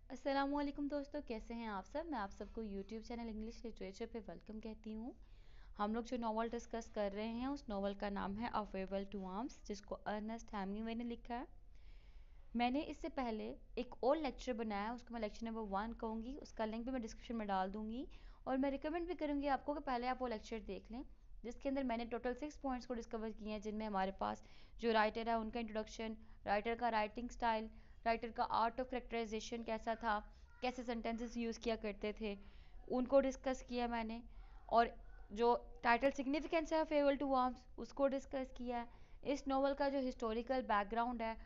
अस्सलामुअलैकुम दोस्तों, कैसे हैं आप सब। मैं आप सबको यूट्यूब चैनल इंग्लिश लिटरेचर पे वेलकम कहती हूँ। हम लोग जो नावल डिस्कस कर रहे हैं उस नावल का नाम है अ फेयरवेल टू आर्म्स, जिसको अर्नेस्ट हेमिंगवे ने लिखा है। मैंने इससे पहले एक और लेक्चर बनाया, उसको मैं लेक्चर नंबर 1 कहूँगी। उसका लिंक भी मैं डिस्क्रिप्शन में डाल दूँगी और मैं रिकमेंड भी करूँगी आपको कि पहले आप वो लेक्चर देख लें, जिसके अंदर मैंने टोटल 6 पॉइंट्स को डिस्कवर किए हैं, जिनमें हमारे पास जो राइटर है उनका इंट्रोडक्शन, राइटर का राइटिंग स्टाइल, राइटर का आर्ट ऑफ करेक्टराइजेशन कैसा था, कैसे सेंटेंसेस यूज़ किया करते थे, उनको डिस्कस किया मैंने। और जो टाइटल सिग्निफिकेंस है फेयरवेल टू आर्म्स, उसको डिस्कस किया है। इस नॉवल का जो हिस्टोरिकल बैकग्राउंड है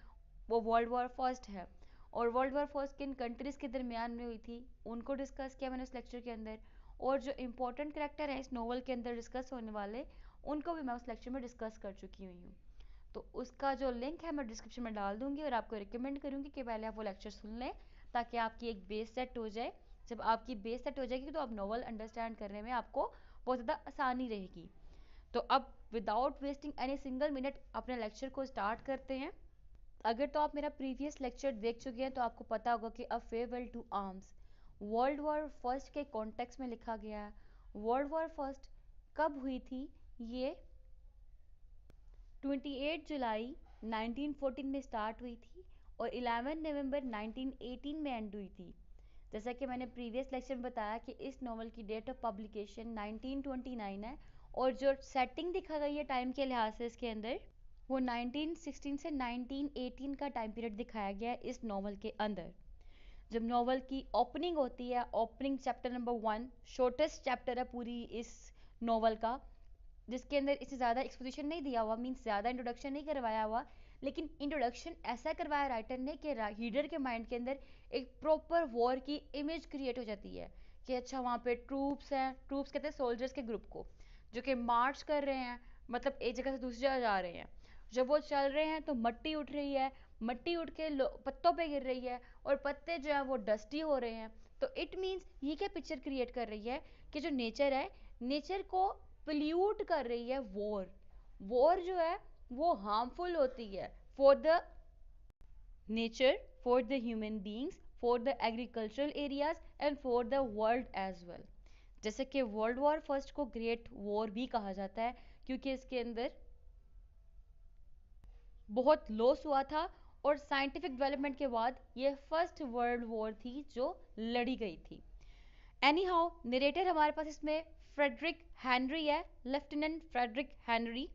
वो वर्ल्ड वॉर फर्स्ट है, और वर्ल्ड वॉर फर्स्ट किन कंट्रीज़ के दरमियान में हुई थी उनको डिस्कस किया मैंने उस लेक्चर के अंदर। और जो इंपॉर्टेंट करेक्टर हैं इस नॉवल के अंदर डिस्कस होने वाले, उनको भी मैं उस लेक्चर में डिस्कस कर चुकी हुई हूँ। तो उसका जो लिंक है मैं डिस्क्रिप्शन में डाल दूँगी और आपको रिकमेंड करूँगी कि पहले आप वो लेक्चर सुन लें, ताकि आपकी एक बेस सेट हो जाए। जब आपकी बेस सेट हो जाएगी तो आप नॉवल अंडरस्टैंड करने में आपको बहुत ज़्यादा आसानी रहेगी। तो अब without wasting any single minute अपने लेक्चर को स्टार्ट करते हैं। अगर तो आप मेरा प्रीवियस लेक्चर देख चुके हैं तो आपको पता होगा कि a farewell to arms world war first के कॉन्टेक्स्ट में लिखा गया है। वर्ल्ड वॉर फर्स्ट कब हुई थी? ये 28 जुलाई 1914 में स्टार्ट हुई थी और 11 नवंबर 1918 में एंड हुई थी। जैसा कि मैंने प्रीवियस लेक्चर में बताया कि इस नॉवल की डेट ऑफ पब्लिकेशन 1929 है, और जो सेटिंग दिखा गई है टाइम के लिहाज से इसके अंदर, वो 1916 से 1918 का टाइम पीरियड दिखाया गया है इस नॉवल के अंदर। जब नॉवल की ओपनिंग होती है, opening chapter number 1 shortest chapter है पूरी इस नॉवल का, जिसके अंदर इससे ज़्यादा एक्सपोजिशन नहीं दिया हुआ, मीन्स ज़्यादा इंट्रोडक्शन नहीं करवाया हुआ, लेकिन इंट्रोडक्शन ऐसा करवाया राइटर ने कि रीडर के माइंड के अंदर एक प्रॉपर वॉर की इमेज क्रिएट हो जाती है कि अच्छा वहाँ पे ट्रूप्स हैं, ट्रूप्स कहते हैं सोल्जर्स के ग्रुप को, जो कि मार्च कर रहे हैं, मतलब एक जगह से दूसरी जगह जा रहे हैं। जब वो चल रहे हैं तो मट्टी उठ रही है, मट्टी उठ के पत्तों पे गिर रही है और पत्ते जो है वो डस्टी हो रहे हैं। तो इट मीन्स ये क्या पिक्चर क्रिएट कर रही है कि जो नेचर है, नेचर को पोल्यूट कर रही है वॉर। वॉर जो है वो हार्मफुल होती है for the nature, for the human beings, for the agricultural areas and for the world as well. जैसे कि वर्ल्ड वॉर फर्स्ट को ग्रेट वॉर भी कहा जाता है, क्योंकि इसके अंदर बहुत लॉस हुआ था और साइंटिफिक डेवलपमेंट के बाद ये फर्स्ट वर्ल्ड वॉर थी जो लड़ी गई थी। एनी हाउ, नरेटर हमारे पास इसमें फ्रेडरिक हेनरी है, लेफ्टिनेंट फ्रेडरिक हेनरी।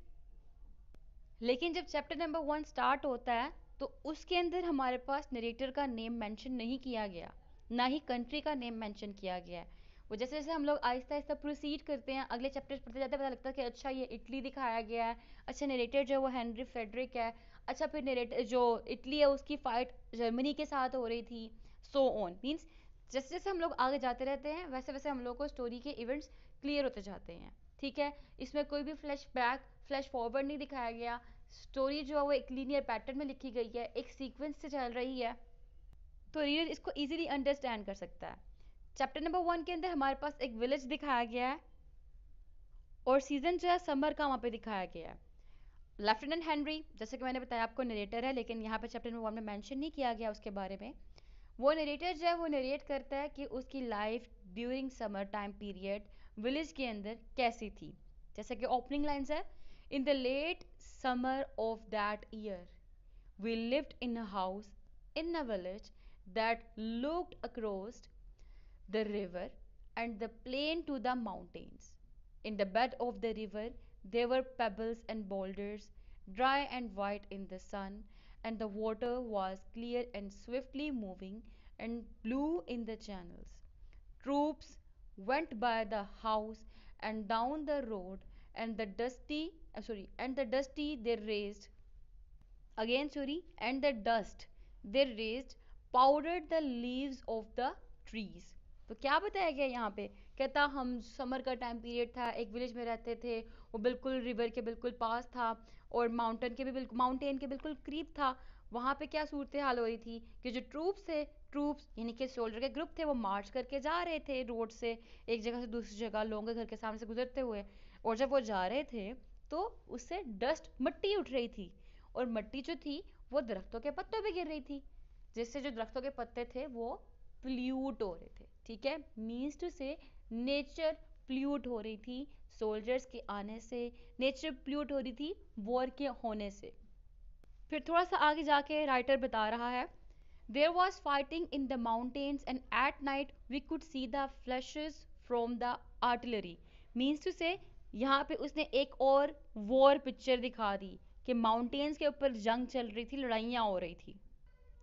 लेकिन जब चैप्टर नंबर 1 स्टार्ट होता है तो उसके अंदर हमारे पास नरेटर का नेम मेंशन नहीं किया गया, ना ही कंट्री का नेम मेंशन किया गया है। वो जैसे जैसे हम लोग आहिस्ता आहिस्ता प्रोसीड करते हैं, अगले चैप्टर पढ़ते जाते हैं, पता लगता है कि अच्छा ये इटली दिखाया गया है, अच्छा नरेटर जो है वो हेनरी फ्रेडरिक है, अच्छा फिर नरेटर जो इटली है उसकी फाइट जर्मनी के साथ हो रही थी, सो ऑन। मीन्स जैसे जैसे हम लोग आगे जाते रहते हैं वैसे वैसे हम लोग को स्टोरी के इवेंट्स क्लियर होते जाते हैं। ठीक है, इसमें कोई भी फ्लैश बैक फ्लैश फॉरवर्ड नहीं दिखाया गया। स्टोरी जो है वो एक लीनियर पैटर्न में लिखी गई है, एक सीक्वेंस से चल रही है, तो रीडर इसको इजीली अंडरस्टैंड कर सकता है। चैप्टर नंबर 1 के अंदर हमारे पास एक विलेज दिखाया गया है और सीजन जो है समर का वहाँ पे दिखाया गया है। लेफ्टिनेंट हेनरी, जैसे कि मैंने बताया आपको, नरेटर है, लेकिन यहाँ पे चैप्टर नंबर 1 में मेंशन नहीं किया गया उसके बारे में। वो नरेटर जो है वो नरेट करता है कि उसकी life during summer time period village के अंदर कैसी थी। जैसे कि ओपनिंग लाइंस है, in the late summer of that year we lived in a house in a village that looked across the river and the plain to the mountains. In the bed of the river there were pebbles and boulders, dry and white in the sun, and the water was clear and swiftly moving and blue in the channels. Troops went by the house and down the road, and the dusty they raised again sorry and the dust they raised powdered the leaves of the trees. तो क्या बताया गया यहाँ पे? कहता हम summer का time period था, एक विलेज में रहते थे, वो बिल्कुल रिवर के बिल्कुल पास था और माउंटेन के बिल्कुल करीब था। वहाँ पे क्या सूरत हाल हो रही थी कि जो ट्रूप्स थे, ट्रूप्स यानी कि सोल्जर के ग्रुप थे, वो मार्च करके जा रहे थे रोड से एक जगह से दूसरी जगह, लोगों के घर के सामने से गुजरते हुए। और जब वो जा रहे थे तो उससे डस्ट मट्टी उठ रही थी, और मट्टी जो थी वो दरख्तों के पत्तों पे गिर रही थी, जिससे जो दरख्तों के पत्ते थे वो प्ल्यूट हो रहे थे, ठीक है, मीन्स टू से नेचर प्ल्यूट हो रही थी सोल्जर्स के आने से, नेचर प्ल्यूट हो रही थी वॉर के होने से। फिर थोड़ा सा आगे जाके राइटर बता रहा है, there was fighting in the mountains and at night we could see the flashes from the artillery. Means to say यहाँ पे उसने एक और वॉर पिक्चर दिखा दी कि माउंटेन्स के ऊपर जंग चल रही थी, लड़ाइयाँ हो रही थी,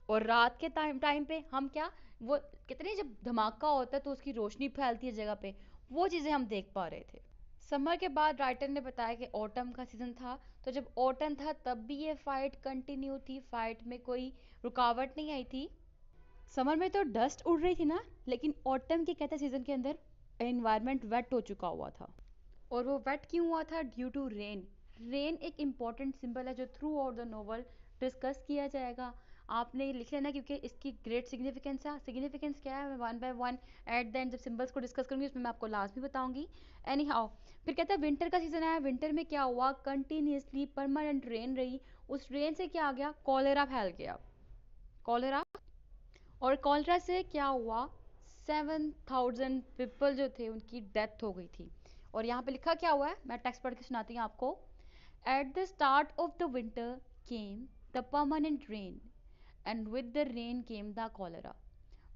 और रात के टाइम टाइम पे हम क्या, वो कितने जब धमाका होता है तो उसकी रोशनी फैलती है जगह पे, वो चीज़ें हम देख पा रहे थे। समर के बाद राइटर ने बताया कि ऑटम का सीजन था, तो जब ऑटम था तब भी ये फाइट कंटिन्यू थी, फाइट में कोई रुकावट नहीं आई थी। समर में तो डस्ट उड़ रही थी ना, लेकिन ऑटम के कहते सीजन के अंदर एनवायरनमेंट वेट हो चुका हुआ था। और वो वेट क्यों हुआ था? Due to rain. रेन एक इम्पॉर्टेंट सिंबल है जो throughout the novel discuss किया जाएगा। आपने लिख लेना क्योंकि इसकी ग्रेट सिग्निफिकेंस है। सिग्निफिकेंस क्या है मैं one by one at the end जब सिंबल्स को डिस्कस करूंगी उसमें मैं आपको लास्ट भी बताऊंगी। एनी हाउ, फिर कहता है विंटर का सीजन आया। विंटर में क्या हुआ? कंटिन्यूसली परमानेंट रेन रही। उस रेन से क्या आ गया? कॉलेरा फैल गया। कॉलेरा, और कॉलेरा से क्या हुआ? 7,000 पीपल जो थे उनकी डेथ हो गई थी। और यहाँ पे लिखा क्या हुआ है, मैं टेक्स्ट पढ़ के सुनाती हूँ आपको। At the start of the winter came the permanent rain and with the rain came the cholera,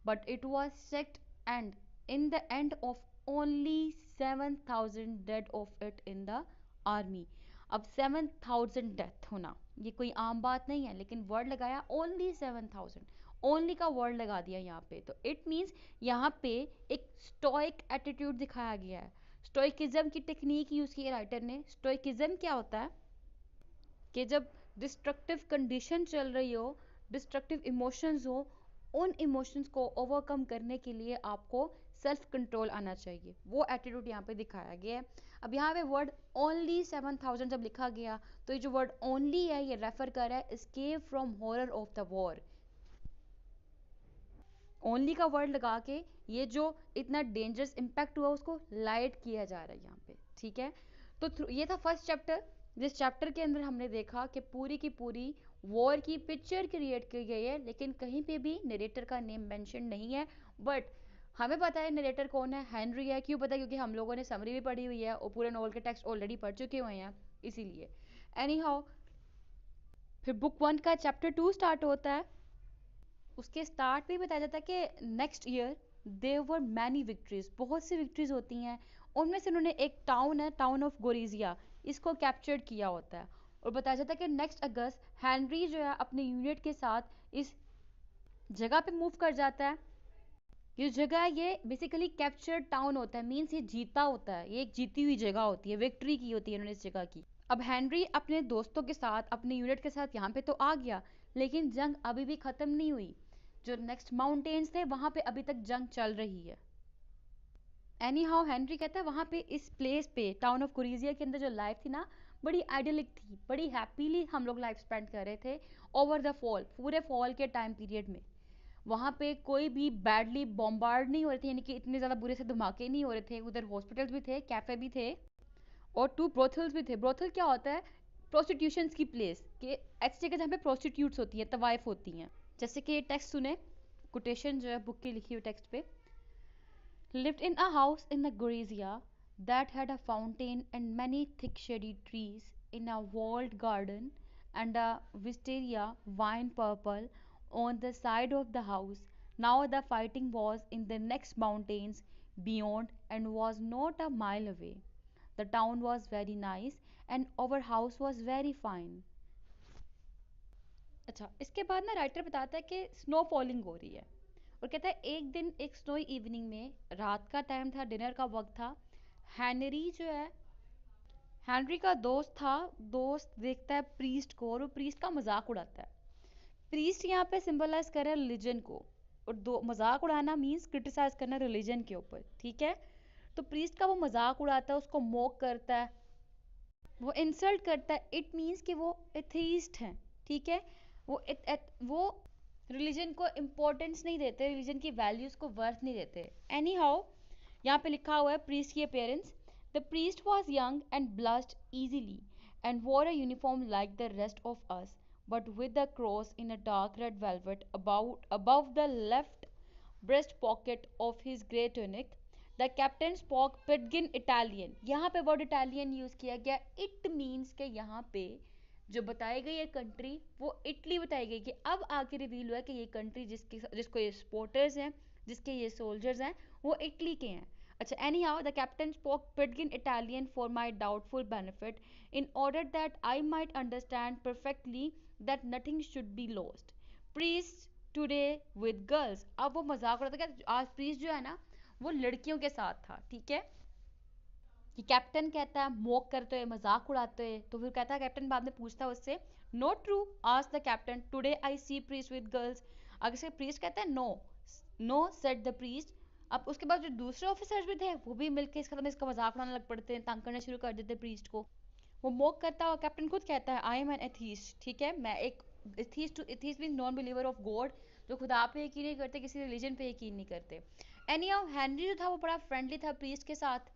but it was checked and in the end of only 7,000 dead of it in the army। अब 7,000 death होना ये कोई आम बात नहीं है, लेकिन word लगाया ओनली 7,000, ओनली का वर्ड लगा दिया यहाँ पे, तो इट मीन्स यहाँ पे एक स्टोइक एटीट्यूड दिखाया गया है। स्टोइकिज्म की टेक्निक यूज की है राइटर ने। स्टोइकिज्म क्या होता है कि जब डिस्ट्रक्टिव कंडीशन चल रही हो, डिस्ट्रक्टिव इमोशंस हो, उन इमोशंस को ओवरकम करने के लिए आपको सेल्फ कंट्रोल आना चाहिए। वो एटीट्यूड यहाँ पे दिखाया गया है। अब यहाँ पे वर्ड ओनली 7,000 जब लिखा गया तो ये जो वर्ड ओनली है ये रेफर कर रहा है escape from horror of the war. Only का वर्ड लगा के ये जो इतना डेंजरस इम्पैक्ट हुआ उसको लाइट किया जा रहा है यहाँ पे, ठीक है। तो ये था फर्स्ट चैप्टर। जिस चैप्टर के अंदर हमने देखा कि पूरी की पूरी वॉर की पिक्चर क्रिएट की गई है, लेकिन कहीं पे भी नरेटर का नेम मेंशन नहीं है। बट हमें पता है नरेटर कौन है, हेनरी है। क्यों पता है? क्योंकि हम लोगों ने समरी भी पढ़ी हुई है और पूरे नॉवल के टेक्स्ट ऑलरेडी पढ़ चुके हुए हैं, इसीलिए। एनी हाउ, फिर बुक 1 का चैप्टर 2 स्टार्ट होता है। उसके स्टार्ट में बताया जाता है कि next year there were many victories, बहुत सी विक्ट्रीज होती हैं। उनमें से उन्होंने एक टाउन है, टाउन ऑफ गोरिजिया, इसको कैप्चर किया होता है। और बताया जाता है कि नेक्स्ट अगस्त हेनरी जो है अपने यूनिट के साथ इस जगह पे मूव कर जाता है। ये जगह ये बेसिकली कैप्चर्ड टाउन होता है, मीन्स ये जीता होता है, ये एक जीती हुई जगह होती है, विक्ट्री की होती है इन्होंने इस जगह की। अब हेनरी अपने दोस्तों के साथ अपने यूनिट के साथ यहाँ पे तो आ गया, लेकिन जंग अभी भी खत्म नहीं हुई। जो नेक्स्ट माउंटेन्स थे वहां पे अभी तक जंग चल रही है। एनी हाउ, हेनरी कहता है वहां पे इस प्लेस पे टाउन ऑफ कुरीजिया के अंदर जो लाइफ थी ना, बड़ी आइडियलिक थी, बड़ी हैप्पीली हम लोग लाइफ स्पेंड कर रहे थे ओवर द फॉल, पूरे फॉल के टाइम पीरियड में। वहां पे कोई भी बैडली बॉम्बार्ड नहीं हो रहे थे, यानी कि इतने ज्यादा बुरे से धमाके नहीं हो रहे थे। उधर हॉस्पिटल्स भी थे, कैफे भी थे, और 2 ब्रोथल्स भी थे। ब्रोथल क्या होता है? प्रोस्टिट्यूशन की प्लेस, कि ऐसी जगह जहाँ पे प्रोस्टिट्यूट्स होती हैं, तवाइफ होती हैं। जैसे कि टेक्स्ट सुने, कोटेशन जो है बुक की लिखी हुई टेक्स्ट पे। lived in a house in the Gorizia that had a fountain and many thick shady trees in a walled garden and a wisteria wine purple on the side of the house. Now the fighting was in the next mountains beyond and was not a mile away. The town was very nice and our house was very fine. अच्छा, इसके बाद ना writer बताता है कि snow falling हो रही है, और कहता है एक दिन एक स्नोई इवनिंग में, रात का टाइम था, डिनर का वक्त था, हेनरी जो है, हेनरी का दोस्त था, दोस्त देखता है प्रीस्ट को और वो प्रीस्ट का मजाक उड़ाता है। प्रीस्ट यहाँ पे सिंबलाइज कर रहा है रिलीजन को, और दो मजाक उड़ाना मीन्स क्रिटिसाइज करना रिलीजन के ऊपर, ठीक है। तो प्रीस्ट का वो मजाक उड़ाता है, उसको मोक करता है, वो इंसल्ट करता है। इट मीन्स कि वो एथीस्ट हैं, ठीक है। वो रिलीजन को इम्पोर्टेंस नहीं देते, रिलीजन की वैल्यूज को वर्थ नहीं देते। एनी हाउ, यहाँ पे लिखा हुआ है प्रीस्ट की appearance. The priest was young and blessed easily and wore a uniform like the rest of us, but with a cross in a dark red velvet above the left breast pocket of his grey tunic. The captain spoke pidgin Italian. यहाँ पे word Italian use किया गया. It means के यहाँ पे जो बताई गई है कंट्री वो इटली बताई गई. कि अब आके रिवील हुआ कि ये कंट्री जिसको ये सपोर्टर्स हैं, जिसके ये सोल्जर्स हैं, वो इटली के हैं. अच्छा, anyhow, the captain spoke pidgin Italian for my doubtful benefit, in order that I might understand perfectly that nothing should be lost. Priest today with girls. अब वो मजाक उड़ाता था कि आज प्रीस्ट जो है ना वो लड़कियों के साथ था. ठीक है, कि कैप्टन कहता है मोक करते हुए, मजाक उड़ाते हुए. तो फिर कहता है कैप्टन, बाद में पूछता है उससे, नॉट ट्रू आज the captain, today I see priest with girls. अगर से प्रीस्ट कहता है no, no said the priest. अब उसके बाद जो दूसरे ऑफिसर्स भी थे वो भी मिलकर इसका मजाक उड़ाने लग पड़ते हैं, तंग करना शुरू कर देते प्रीस्ट को. वो मोक करता है और कैप्टन खुद कहता है आई एम एन एथीस्ट. ठीक है, मैं एक atheist. Atheist means non believer of God, जो खुदा पे यकीन नहीं करते, किसी रिलीजन पे यकीन नहीं करते. एनीहाउ, हेनरी जो था वो बड़ा फ्रेंडली था प्रीस्ट के साथ.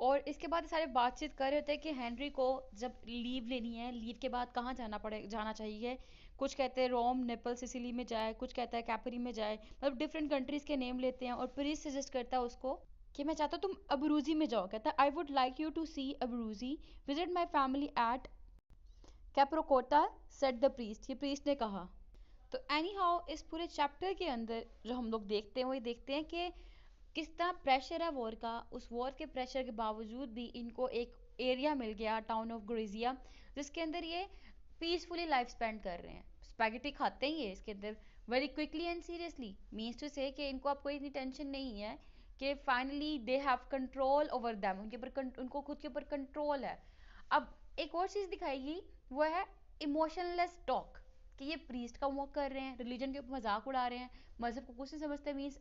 और इसके बाद सारे बातचीत कर रहे होते हैं कि हेनरी को जब लीव लेनी है, लीव के बाद कहाँ जाना चाहिए. कुछ कहते हैं रोम, नेपल, सिसिली में जाए, कुछ कहता है कैपरी में जाए. मतलब डिफरेंट कंट्रीज के नेम लेते हैं. और प्रीस्ट सजेस्ट करता है उसको कि मैं चाहता हूँ तुम अबरूजी में जाओ. कहता है I would like you to see Abruzzi, visit my family at Capracotta, said the priest. ये प्रीस्ट ने कहा. तो एनी हाउ इस पूरे चैप्टर के अंदर जो हम लोग देखते हैं वो ये देखते हैं कि किस तरह प्रेशर है वॉर का. उस वॉर के प्रेशर के बावजूद भी इनको एक एरिया मिल गया, टाउन ऑफ ग्रेजिया, जिसके अंदर ये पीसफुली लाइफ स्पेंड कर रहे हैं. स्पैगेटी खाते ही है इसके अंदर very quickly and seriously. Means to say कि इनको अब कोई इतनी टेंशन नहीं है कि finally they have control over them. उनको खुद के ऊपर कंट्रोल है. अब एक और चीज़ दिखाएगी, वो है इमोशनलेस टॉक. कि ये प्रीस्ट का वॉक कर रहे हैं, रिलीजन के ऊपर मजाक उड़ा रहे हैं, मजहब को कुछ नहीं समझते. मीन्स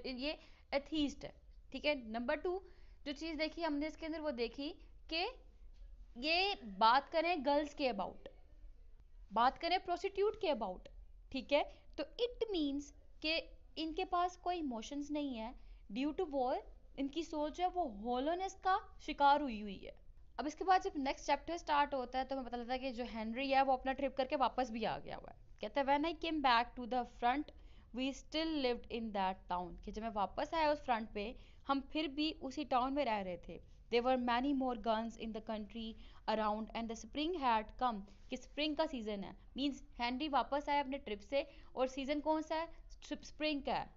ये एथीस्ट है. ठीक है. नंबर 2 जो चीज़ देखी हमने इसके अंदर वो देखी कि ये बात करें गर्ल्स के अबाउट, बात करें प्रोस्टिट्यूट के अबाउट. ठीक है. तो इट मीन्स कि इनके पास कोई इमोशंस नहीं है. ड्यू टू वॉर इनकी सोच है वो होलोनेस का शिकार हुई हुई है. अब इसके बाद जब नेक्स्ट चैप्टर स्टार्ट होता है तो हमें पता लगता है कि जो हेनरी है वो अपना ट्रिप करके वापस भी आ गया हुआ है. कहता है when I came back to the front we still lived in that town. कि जब मैं वापस आया उस फ्रंट पे हम फिर भी उसी टाउन में रह रहे थे. There were many more guns in the country around and the spring had come. कि स्प्रिंग का सीजन है. मीन्स हेनरी वापस आया अपने ट्रिप से और सीजन कौन सा है, स्प्रिंग का है.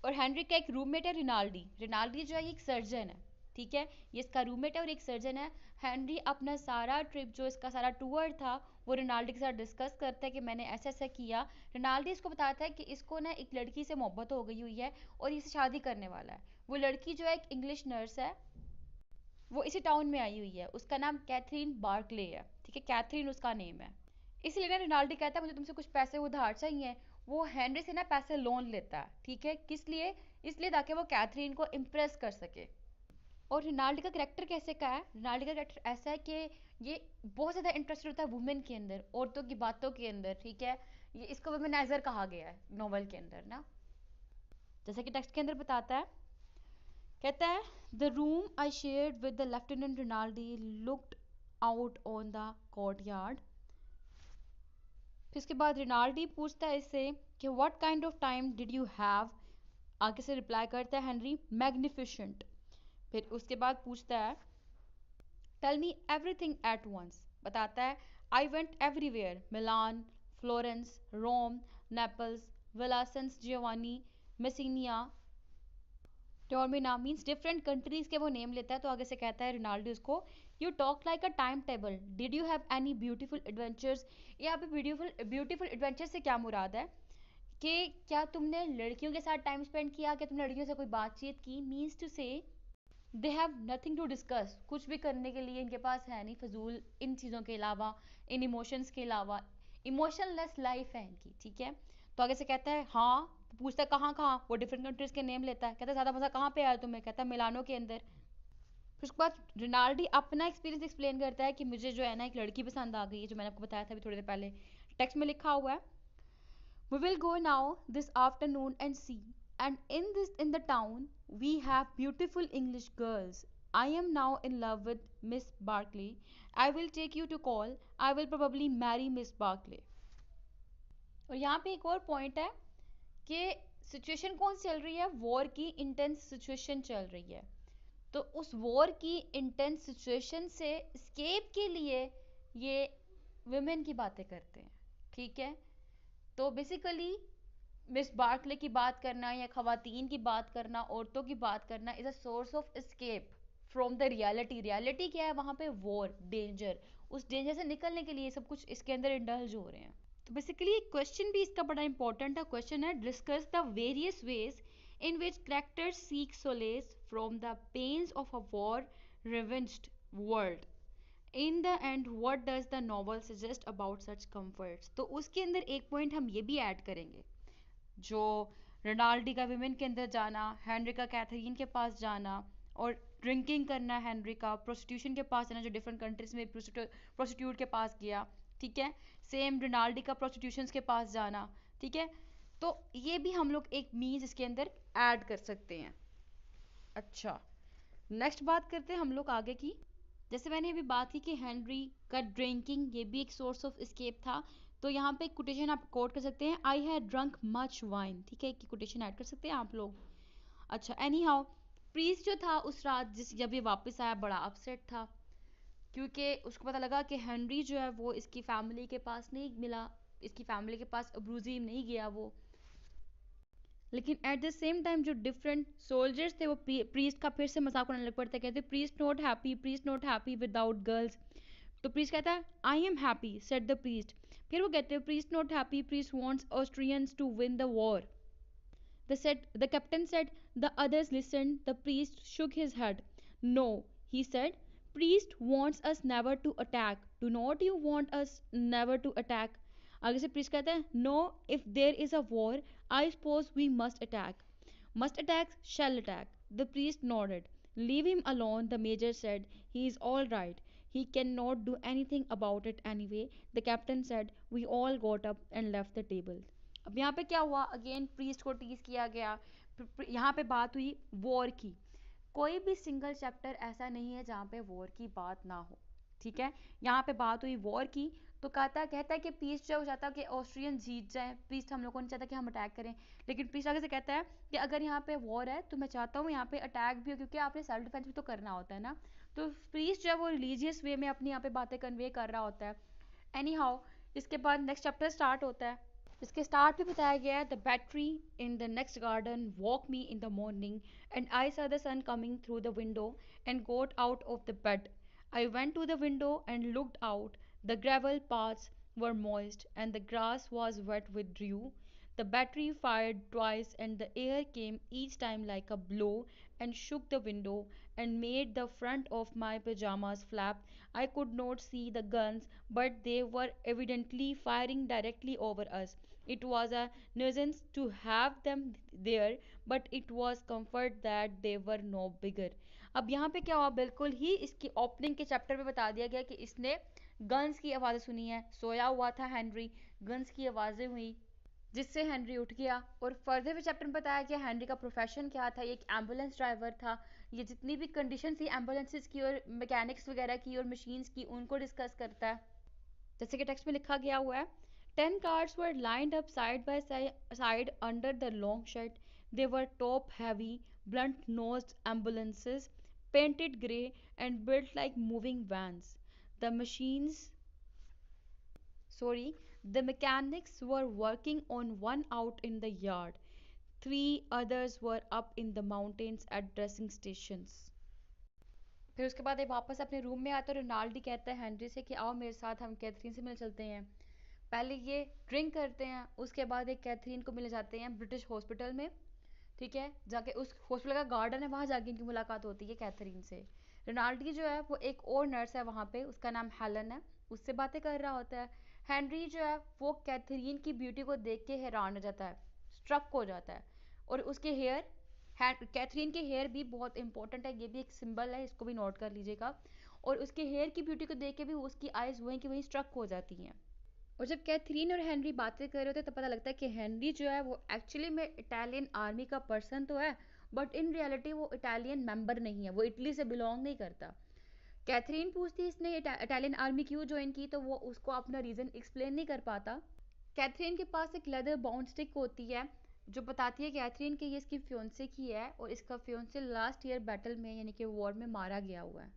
और हेनरी का एक रूममेट है रिनाल्डी. रिनाल्डी जो है ये एक सर्जन है. ठीक है, ये इसका रूममेट है और एक सर्जन है. हेनरी अपना सारा ट्रिप, जो इसका सारा टूर था, वो रिनाल्डी के साथ डिस्कस करता है कि मैंने ऐसा ऐसा किया. रिनाल्डी इसको बताता है कि इसको ना एक लड़की से मोहब्बत हो गई हुई है और इससे शादी करने वाला है. वो लड़की जो है एक इंग्लिश नर्स है, वो इसी टाउन में आई हुई है. उसका नाम कैथरीन बार्कले है. ठीक है, कैथरीन उसका नेम है. इसलिए ना रिनाल्डी कहता है मुझे तुमसे कुछ पैसे उधार चाहिए. वो हेनरी से ना पैसे लोन लेता है. ठीक है, किस लिए, इसलिए ताकि वो कैथरीन को इम्प्रेस कर सके. और रिनाल्डी का करेक्टर कैसे का है, रिनाल्डी का करेक्टर ऐसा है कि ये बहुत ज़्यादा इंटरेस्टेड होता है वुमेन के अंदर, औरतों की बातों के अंदर. ठीक है, ये इसको वुमेनाइजर कहा गया है नॉवल के अंदर ना, जैसा कि टेक्स्ट के अंदर बताता है. कहता है the room I shared with the lieutenant Rinaldi looked out on the courtyard. फिर उसके बाद रिनाल्डी पूछता है इससे कि what kind of time did you have. आगे से रिप्लाई करता है हेनरी मैग्निफिशेंट. फिर उसके बाद पूछता है tell me everything at once. बताता है I went everywhere, Milan, Florence, Rome, Naples, Villa San Giovanni, Messina, Taormina. Means different countries के वो नेम लेता है. तो आगे से कहता है रिनाल्डो उसको you talk like a time table, did you have any beautiful adventures. यहाँ पे ब्यूटीफुल ब्यूटीफुल एडवेंचर से क्या मुराद है कि क्या तुमने लड़कियों के साथ टाइम स्पेंड किया, क्या तुमने लड़कियों से कोई बातचीत की. Means to say they have nothing to discuss. कुछ भी करने के लिए इनके पास है नहीं फजूल इन चीज़ों के अलावा, इन इमोशंस के अलावा. इमोशनलेस लाइफ है इनकी. ठीक है. तो आगे से कहता है हाँ. पूछता है कहाँ कहाँ, वो डिफरेंट कंट्रीज के नेम लेता है. कहता है ज़्यादा मज़ा कहाँ पे आया तुम्हें. कहता है मिलानो के अंदर. फिर उसके बाद रिनाल्डी अपना एक्सपीरियंस एक्सप्लेन करता है कि मुझे जो है ना एक लड़की पसंद आ गई है, जो मैंने आपको बताया था अभी थोड़ी देर पहले. टेक्स्ट में लिखा हुआ है we will go now this afternoon and see, and in the town we have beautiful English girls. I am now in love with Miss Barclay. I will take you to call. I will probably marry Miss Barclay. और यहाँ पे एक और point है कि situation कौन सी चल रही है? वॉर की इंटेंस सिचुएशन चल रही है। तो उस वॉर की इंटेंस सिचुएशन से escape के लिए ये women की बातें करते हैं, ठीक है? तो बेसिकली मिस बार्कले की बात करना या खवातीन की बात करना, औरतों की बात करना is a source of escape from the reality. Reality क्या है वहाँ पे? War, danger. उस डेंजर से निकलने के लिए सब कुछ इसके अंदर इंडल्ज हो रहे हैं। तो बेसिकली एक क्वेश्चन भी इसका बड़ा इंपॉर्टेंट है। क्वेश्चन है, discuss the various ways in which characters seek solace from the pains of a war ravaged world. In the end, what does the novel suggest about such comforts? तो उसके अंदर एक point हम ये भी add करेंगे, जो रोनाल्डी का विमेन के अंदर जाना, हेनरी का कैथरीन के पास जाना और ड्रिंकिंग करना, हेनरी का प्रोस्टिट्यूशन के पास जाना, जो डिफरेंट कंट्रीज में प्रोस्टिट्यूट के पास गया, ठीक है? सेम रोनाल्डी का प्रोस्टिट्यूशन के पास जाना, ठीक है? तो ये भी हम लोग एक मीन्स इसके अंदर ऐड कर सकते हैं। अच्छा, नेक्स्ट बात करते हैं हम लोग आगे की। जैसे मैंने अभी बात की कि हेनरी का ड्रिंकिंग ये भी एक सोर्स ऑफ एस्केप था, तो यहाँ पे कोटेशन आप कोट कर सकते हैं, I had drunk much wine, ठीक है? कि कोटेशन ऐड कर सकते हैं आप लोग। अच्छा, एनी हाउ, प्रीस्ट जो था उस रात जब ये वापस आया बड़ा अपसेट था, क्योंकि उसको पता लगा कि हेनरी जो है वो इसकी फैमिली के पास नहीं मिला, इसकी फैमिली के पास अब्रूजीम नहीं गया वो। लेकिन एट द सेम टाइम जो डिफरेंट सोल्जर्स थे वो प्रीस्ट का फिर से मजाक उड़ाने लग पड़ते, कहते priest not happy without girls. तो प्रीस्ट कहता है, I am happy said the priest. फिर वो कहते हैं, priest not happy, priest wants Austrians to win the war. The captain said. The others listened. The priest shook his head. No, he said, priest wants us never to attack. Do not you want us never to attack? आगे से priest कहता है, no, if there is a war, I suppose we must attack. Must attack, shall attack. The priest nodded. Leave him alone, the major said. He is all right. He cannot do anything about it anyway. The captain said. We all got up and left the table. अब यहाँ पे क्या हुआ? Again priest को tease किया गया। यहाँ पे बात हुई वॉर की। कोई भी सिंगल चैप्टर ऐसा नहीं है जहाँ पे वॉर की बात ना हो, ठीक है? यहाँ पे बात हुई वॉर की, तो कहता है कि प्रीस्ट जो चाहता है कि ऑस्ट्रियन जीत जाए। प्रीस्ट हम लोगों ने चाहता कि हम अटैक करें, लेकिन प्रीस्ट आगे से कहता है कि अगर यहाँ पे वॉर है तो मैं चाहता हूँ यहाँ पे अटैक भी हो, क्योंकि आपने सेल्फ डिफेंस भी तो करना होता है ना। तो प्रीस्ट जो है वो रिलीजियस वे में अपनी यहाँ पे बातें कन्वे कर रहा होता है। एनी हाउ, इसके बाद नेक्स्ट चैप्टर स्टार्ट होता है। इसके स्टार्ट पे बताया गया है, the battery in the next garden walk me in the morning and I saw the sun coming through the window and got out of the bed. I went to the window and looked out. The gravel paths were moist and the grass was wet with dew. The battery fired twice and the air came each time like a blow and shook the window and made the front of my pajamas flap. I could not see the guns, but they were evidently firing directly over us. It was a nuisance to have them there, but it was comfort that they were no bigger. अब यहाँ पे क्या हुआ? बिल्कुल ही इसकी opening के chapter में बता दिया गया कि इसने गन्स की आवाज़ें सुनी है। सोया हुआ था हेनरी, गन्स की आवाज़ें हुई जिससे हेनरी उठ गया। और फर्दर में चैप्टर में बताया गया हेनरी का प्रोफेशन क्या था। ये एक एम्बुलेंस ड्राइवर था। ये जितनी भी कंडीशन थी एम्बुलेंसेस की और मैकेनिक्स वगैरह की और मशीन्स की, उनको डिस्कस करता है, जैसे कि टेक्स्ट में लिखा गया हुआ है। 10 cars were lined up side by side under the long shed. They were top-heavy, blunt-nosed ambulances, painted grey and built like moving vans. The machines, sorry, the mechanics were working on one out in the yard. Three others were up in the mountains at dressing stations. फिर उसके बाद ये वापस अपने room में आता है। रोनाल्डी कहता है हेनरी से कि आओ मेरे साथ, हम कैथरीन से मिल चलते हैं। पहले ये ड्रिंक करते हैं, उसके बाद एक कैथरीन को मिले जाते हैं ब्रिटिश हॉस्पिटल में, ठीक है? जाके उस हॉस्पिटल का गार्डन है, वहाँ जाके इनकी मुलाकात होती है कैथरीन से। रोनाल्डी जो है वो एक और नर्स है वहाँ पे, उसका नाम हेलन है, उससे बातें कर रहा होता है। हेनरी जो है वो कैथरीन की ब्यूटी को देख के हैरान हो जाता है, स्ट्रक हो जाता है। और उसके हेयर, कैथरीन के हेयर भी बहुत इंपॉर्टेंट है, ये भी एक सिंबल है, इसको भी नोट कर लीजिएगा। और उसके हेयर की ब्यूटी को देख के भी उसकी आइज वहीं की वहीं स्ट्रक हो जाती हैं। और जब कैथरीन और हेनरी बातें कर रहे होते हैं तब पता लगता है कि हेनरी जो है वो एक्चुअली में इटालियन आर्मी का पर्सन तो है, बट इन रियलिटी वो इटालियन मेंबर नहीं है, वो इटली से बिलोंग नहीं करता। कैथरीन पूछती है इसने इटालियन आर्मी क्यों ज्वाइन की, तो वो उसको अपना रीज़न एक्सप्लेन नहीं कर पाता। कैथरीन के पास एक लेदर बाउंड स्टिक होती है जो बताती है कैथरीन कि ये इसकी फियोंसे की है और इसका फियोंसे लास्ट ईयर बैटल में यानी कि वॉर में मारा गया हुआ है।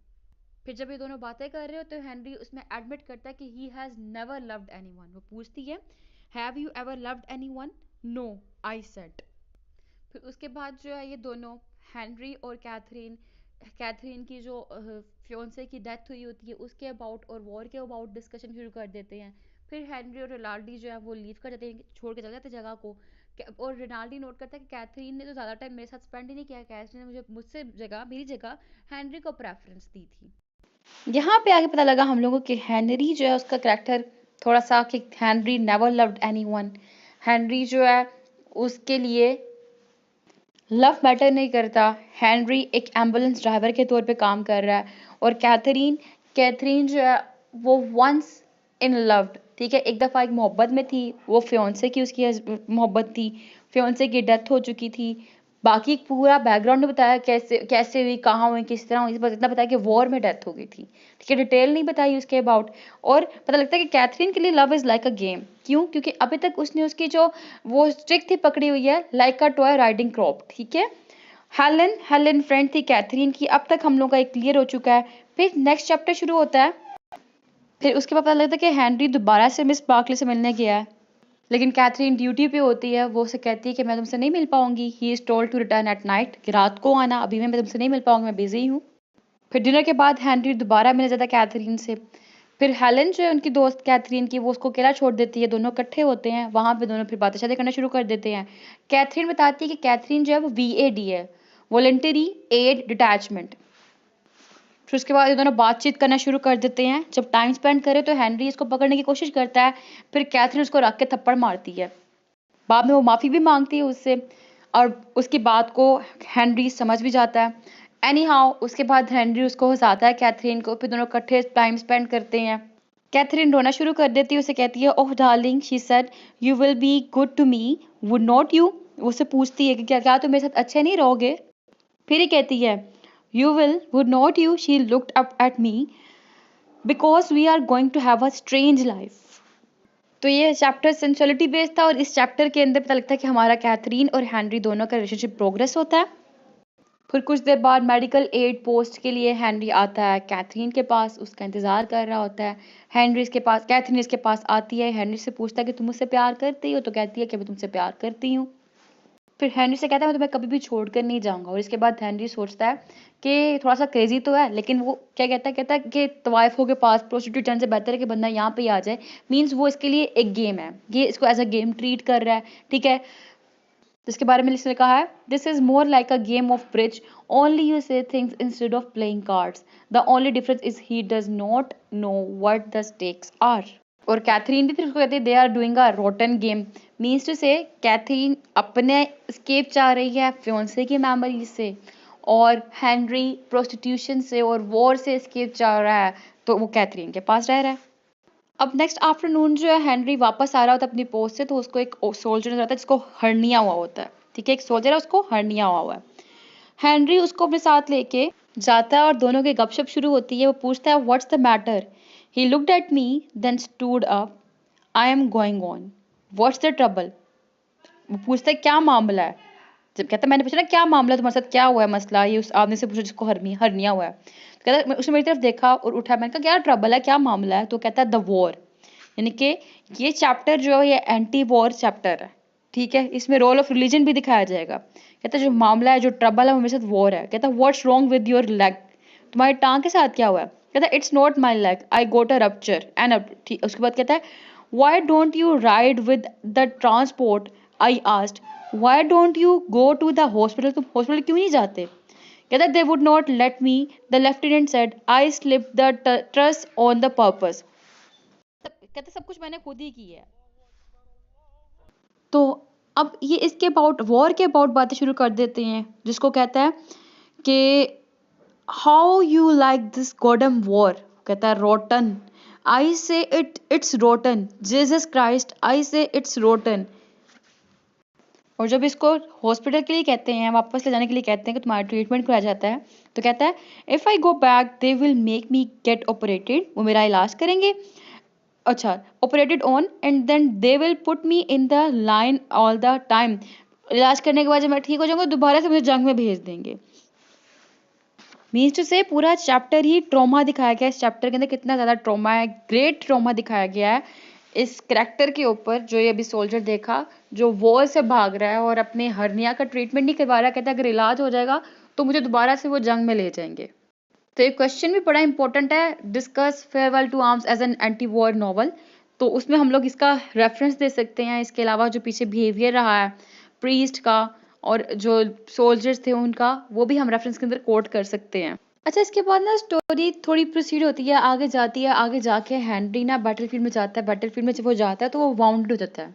फिर जब ये दोनों बातें कर रहे हो तो हेनरी उसमें एडमिट करता है कि he has never loved anyone. वो पूछती है, have you ever loved anyone? No, I said. फिर उसके बाद जो है ये दोनों, हेनरी और कैथरीन, कैथरीन की जो फियोंसे की डेथ हुई होती है उसके अबाउट और वॉर के अबाउट डिस्कशन शुरू कर देते हैं। फिर हेनरी और रिनाल्डी जो है वो लीव कर जाते हैं, छोड़ के चले जाते हैं जगह को। और रिनाल्डी नोट करता है कि कैथरीन ने तो ज़्यादा टाइम मेरे साथ स्पेंड ही नहीं किया, कैथरीन ने मुझे मुझसे जगह मेरी जगह हेनरी को प्रेफरेंस दी थी। यहाँ पे आगे पता लगा हम लोगों को कि हेनरी जो है उसका करेक्टर थोड़ा सा कि Henry never loved anyone. Henry जो है उसके लिए लव मैटर नहीं करता। हेनरी एक एम्बुलेंस ड्राइवर के तौर पे काम कर रहा है। और कैथरीन, कैथरीन जो है वो वंस इन लव्ड, ठीक है, एक दफ़ा एक मोहब्बत में थी, वो फियोंसे की उसकी मोहब्बत थी, फियोंसे की डेथ हो चुकी थी। बाकी पूरा बैकग्राउंड नहीं बताया, कैसे कैसे हुई, कहाँ हुई, किस तरह हुई, बस इतना बताया कि वॉर में डेथ हो गई थी, ठीक है, डिटेल नहीं बताई उसके अबाउट। और पता लगता है कि कैथरीन के लिए love is like a game. क्यों? क्योंकि अभी तक उसने उसकी जो वो स्ट्रिक थी पकड़ी हुई है, like a toy riding crop, ठीक है। हेलन, हेलन फ्रेंड थी कैथरीन की, अब तक हम लोग का एक क्लियर हो चुका है। फिर नेक्स्ट चैप्टर शुरू होता है। फिर उसके बाद पता लगता है कि हेनरी दोबारा से मिस बार्कले से मिलने गया है, लेकिन कैथरीन ड्यूटी पे होती है। वो उसे कहती है कि मैं तुमसे नहीं मिल पाऊंगी, he is told to return at night, कि रात को आना, अभी मैं तुमसे नहीं मिल पाऊंगी, मैं बिजी हूँ। फिर डिनर के बाद हेनरी दोबारा मिल जाता है कैथरीन से। फिर हेलन जो है उनकी दोस्त कैथरीन की, वो उसको अकेला छोड़ देती है, दोनों इकट्ठे होते हैं वहाँ पे, दोनों फिर बातें शातें करना शुरू कर देते हैं। कैथरीन बताती है कि कैथरीन जो है वो VAD है, वॉलंटरी एड डिटैचमेंट। फिर उसके बाद ये दोनों बातचीत करना शुरू कर देते हैं। जब टाइम स्पेंड करे तो हेनरी इसको पकड़ने की कोशिश करता है, फिर कैथरीन उसको रख के थप्पड़ मारती है। बाद में वो माफ़ी भी मांगती है उससे, और उसकी बात को हेनरी समझ भी जाता है। एनी हाउ उसके बाद हेनरी उसको हंसाता है कैथरीन को, फिर दोनों इकट्ठे टाइम स्पेंड करते हैं। कैथरीन रोना शुरू कर देती है, उसे कहती है, oh darling, she said, you will be good to me, would not you? उससे पूछती है कि क्या क्या तुम मेरे साथ अच्छे नहीं रहोगे? फिर ये कहती है, you will, would not you? She looked up at me, because we are going to have a strange life. तो ये चैप्टर सेंसुअलिटी बेस्ड था, और इस चैप्टर के अंदर पता लगता है कि हमारा कैथरीन और हेनरी दोनों का रिलेशनशिप प्रोग्रेस होता है। फिर कुछ देर बाद मेडिकल एड पोस्ट के लिए हेनरी आता है कैथरीन के पास, उसका इंतज़ार कर रहा होता है। हेनरी इसके पास, कैथरीन इसके पास आती है, हेनरी से पूछता है कि तुम मुझसे प्यार करती हो? तो कहती है कि मैं तुमसे प्यार करती हूँ। फिर हेनरी से कहता है मैं तुम्हें कभी भी छोड़कर नहीं जाऊंगा। और इसके बाद हेनरी सोचता है कि थोड़ा सा क्रेजी तो है, लेकिन वो क्या कहता है कि तवाइफों के पास प्रोस्टिट्यूट जाने से बेहतर है कि बंदा यहाँ पे ही आ जाए। मीन्स वो इसके लिए एक गेम है, ये इसको एज अ गेम ट्रीट कर रहा है, ठीक है। जिसके बारे में इसने कहा है, this is more like a game of bridge, only you say things instead of playing cards, the only difference is he does not know what the stakes are. और कैथरीन भी फिर उसको कहती है, they are doing a rotten game. Means to say Catherine अपने escape चाह रही है फियोंसे की मेमोरीज से, और हेनरी प्रोस्टिट्यूशन से और वॉर से स्केप चाह रहा है, तो वो कैथरीन के पास रह रहा है। अब नेक्स्ट आफ्टरनून जो है हेनरी वापस आ रहा होता है अपनी पोस्ट से, तो उसको एक सोल्जर नजर आता है जिसको हर्निया हुआ होता है, ठीक है, एक सोल्जर है उसको हर्निया हुआ है। हेनरी उसको अपने साथ लेके जाता है और दोनों की गपशप शुरू होती है। वो पूछता है, what's the matter? He looked at me, then stood up, I am going on, what's the trouble? वो पूछता है क्या मामला है? जब कहता है, मैंने पूछा ना क्या मामला है, तुम्हारे साथ क्या हुआ है, मसला, ये उस आदमी से पूछा जिसको हर्निया हुआ है। तो कहता है, उसने मेरी तरफ देखा और उठा, मैंने कहा क्या ट्रबल है, क्या मामला है? तो कहता है द वॉर। यानी कि ये चैप्टर जो है ये एंटी वॉर चैप्टर है, ठीक है, इसमें रोल ऑफ रिलीजन भी दिखाया जाएगा। कहता है जो मामला है, जो ट्रबल है, वो मेरे साथ वॉर है। कहता है what's wrong with your leg? तुम्हारी टांग के साथ क्या हुआ है? कहता है it's not my leg, I got a rupture and, ठीक। उसके बाद कहता है, why don't you ride with the transport? I asked, why don't you go to the hospital? तुम हॉस्पिटल क्यों नहीं जाते? कहता है, they would not let me, the lieutenant said, I slip the truss on the purpose. कहते सब कुछ मैंने खुद ही की है। तो अब ये इसके अबाउट, वॉर के अबाउट बातें शुरू कर देते हैं, जिसको कहता है कि how you like this goddamn war? कहता है rotten, I say it's rotten, Jesus Christ, I say it's rotten. और जब इसको हॉस्पिटल के लिए कहते हैं, वापस ले जाने के लिए कहते हैं कि तुम्हारा ट्रीटमेंट कराया जाता है, तो कहता है, if I go back they will make me get operated, वो मेरा इलाज करेंगे, अच्छा, operated on, and then they will put me in the line all the time, इलाज करने के बाद जब मैं ठीक हो जाऊंगा दोबारा से मुझे जंग में भेज देंगे। मीन्स टू से पूरा चैप्टर ही ट्रॉमा दिखाया गया है। इस चैप्टर के अंदर कितना ज़्यादा ट्रॉमा है, ग्रेट ट्रॉमा दिखाया गया है इस करेक्टर के ऊपर, जो ये अभी सोल्जर देखा, जो वॉर से भाग रहा है और अपने हर्निया का ट्रीटमेंट नहीं करवा रहा, कहता है अगर इलाज हो जाएगा तो मुझे दोबारा से वो जंग में ले जाएंगे। तो ये क्वेश्चन भी बड़ा इंपॉर्टेंट है, discuss farewell to arms as an anti war novel. तो उसमें हम लोग इसका रेफरेंस दे सकते हैं। इसके अलावा जो पीछे बिहेवियर रहा है प्रीस्ट का और जो सोल्जर्स थे उनका, वो भी हम रेफरेंस के अंदर कोट कर सकते हैं। अच्छा, इसके बाद ना स्टोरी थोड़ी प्रोसीड होती है, आगे जाती है। आगे जाके हेनरी ना बैटलफील्ड में जाता है। बैटलफील्ड में जब वो जाता है तो वो वाउंडेड हो जाता है,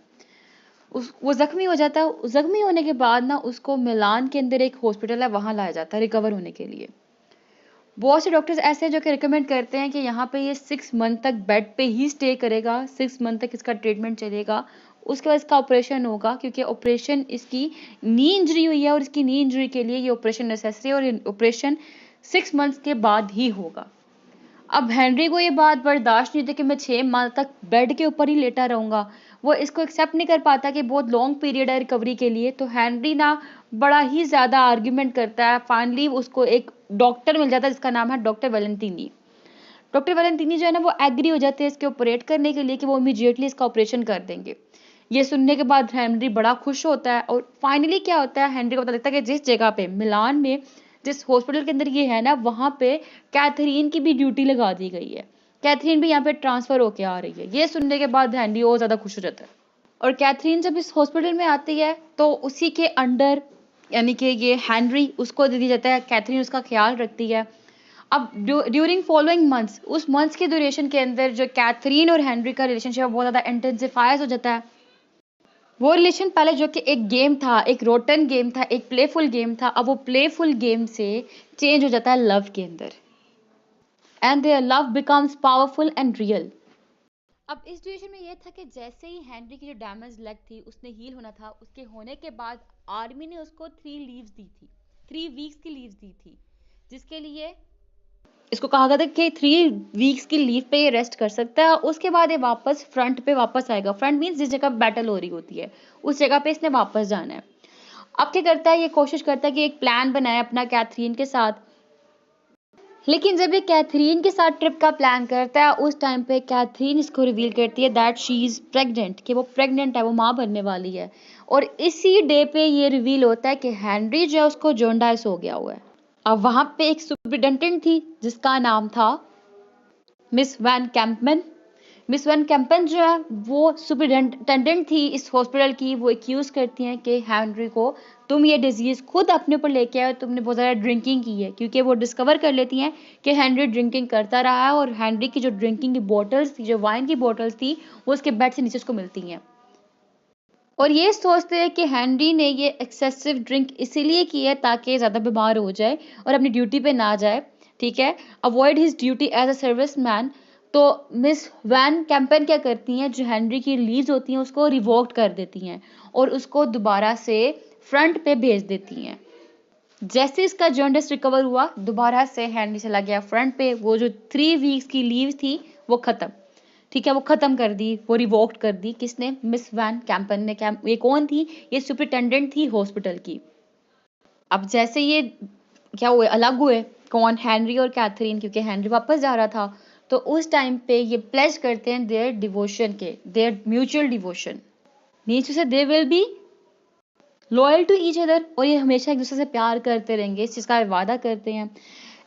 वो जख्मी हो जाता है। जख्मी होने के बाद ना उसको मिलान के अंदर एक हॉस्पिटल है, वहां लाया जाता है रिकवर होने के लिए। बहुत से डॉक्टर्स ऐसे हैं जो कि रिकमेंड करते हैं कि यहाँ पे ये 6 मंथ तक बेड पे ही स्टे करेगा, 6 मंथ तक इसका ट्रीटमेंट चलेगा, उसके बाद इसका ऑपरेशन होगा, क्योंकि ऑपरेशन इसकी नी इंजरी हुई है और इसकी नी इंजरी के लिए ये ऑपरेशन नेसेसरी है और ऑपरेशन 6 मंथ्स के बाद ही होगा। अब हेनरी को ये बात बर्दाश्त नहीं होती कि मैं 6 माह तक बेड के ऊपर ही लेटा रहूंगा। वो इसको एक्सेप्ट नहीं कर पाता कि बहुत लॉन्ग पीरियड है रिकवरी के लिए। तो हेनरी ना बड़ा ही ज्यादा आर्ग्यूमेंट करता है। फाइनली उसको एक डॉक्टर मिल जाता है जिसका नाम है डॉक्टर वैलेंटीनी। डॉक्टर वैलेंटीनी जो है ना वो एग्री हो जाते हैं इसके ऑपरेट करने के लिए कि वो इमीडिएटली इसका ऑपरेशन कर देंगे। ये सुनने के बाद हेनरी बड़ा खुश होता है और फाइनली क्या होता है, हेनरी को पता लगता है कि जिस जगह पे मिलान में जिस हॉस्पिटल के अंदर ये है ना, वहां पे कैथरीन की भी ड्यूटी लगा दी गई है। कैथरीन भी यहाँ पे ट्रांसफर होके आ रही है। ये सुनने के बाद हेनरी और ज्यादा खुश हो जाता है। और कैथरीन जब इस हॉस्पिटल में आती है तो उसी के अंडर, यानी कि ये हेनरी उसको दे दिया जाता है, कैथरीन उसका ख्याल रखती है। अब ड्यूरिंग फॉलोइंग मंथ्स, उस मंथ्स के ड्यूरेशन के अंदर जो कैथरीन और हेनरी का रिलेशनशिप बहुत ज्यादा इंटेंसिफाइज हो जाता है। वो रिलेशन पहले जो कि एक गेम था, एक रोटन गेम था, एक प्लेफुल गेम था, अब वो प्लेफुल गेम से चेंज हो जाता है लव के अंदर, and their love becomes powerful and real. अब इस ड्यूरेशन में ये था कि जैसे ही हेनरी की जो डैमेज लेग थी उसने हील होना था, उसके होने के बाद आर्मी ने उसको 3 लीव्स दी थी, 3 वीक्स की लीव्स दी थी, जिसके लिए इसको कहा गया था कि 3 वीक्स की लीव पे ये रेस्ट कर सकता है। उसके बाद ये वापस फ्रंट पे वापस आएगा। फ्रंट मीन्स जिस जगह बैटल हो रही होती है उस जगह पे इसने वापस जाना है। अब क्या करता है, ये कोशिश करता है कि एक प्लान बनाए अपना कैथरीन के साथ। लेकिन जब ये कैथरीन के साथ ट्रिप का प्लान करता है उस टाइम पे कैथरीन इसको रिवील करती है दैट शी इज प्रेग्नेंट, कि वो प्रेग्नेंट है, वो माँ बनने वाली है। और इसी डे पे ये रिवील होता है कि हेनरी जो है उसको जॉन्डाइस हो गया हुआ है। अब वहां पे एक सुपरिटेंडेंट थी जिसका नाम था मिस वैन कैंपमैन। मिस वैन कैंपन जो है वो सुपरिटेंडेंट थी इस हॉस्पिटल की। वो एक्यूज करती हैं कि हेनरी को तुम ये डिजीज खुद अपने ऊपर लेके आए, तुमने बहुत ज़्यादा ड्रिंकिंग की है, क्योंकि वो डिस्कवर कर लेती हैं कि हेनरी ड्रिंकिंग करता रहा है और हेनरी की जो ड्रिंकिंग की बॉटल्स थी, जो वाइन की बॉटल्स थी, वो उसके बेड से नीचे उसको मिलती हैं। और ये सोचते हैं कि हेनरी ने ये एक्सेसिव ड्रिंक इसीलिए की है ताकि ज़्यादा बीमार हो जाए और अपनी ड्यूटी पे ना जाए, ठीक है, avoid his duty as a service man. तो मिस वैन कैंपन क्या करती हैं, जो हेनरी की लीव्स होती हैं उसको रिवोक्ट कर देती हैं और उसको दोबारा से फ्रंट पे भेज देती हैं। जैसे इसका जॉन्डिस रिकवर हुआ दोबारा से हेनरी चला गया फ्रंट पे। वो जो 3 वीक्स की लीव थी वो खत्म, ठीक है, वो खत्म कर दी, वो रिवोक्ड कर दी। किसने? मिस वैन कैंपन ने। ये कौन थी? ये सुपरिटेंडेंट थी हॉस्पिटल की। अब जैसे ये क्या हुए, अलग हुए, कौन? हेनरी और कैथरीन, क्योंकि हेनरी वापस जा रहा था। तो उस टाइम पे ये प्लेज करते हैं देयर डिवोशन के, देयर म्यूचुअल डिवोशन, मीन्स से they will be loyal to each other, और ये हमेशा एक दूसरे से प्यार करते रहेंगे, इस चीज का वादा करते हैं।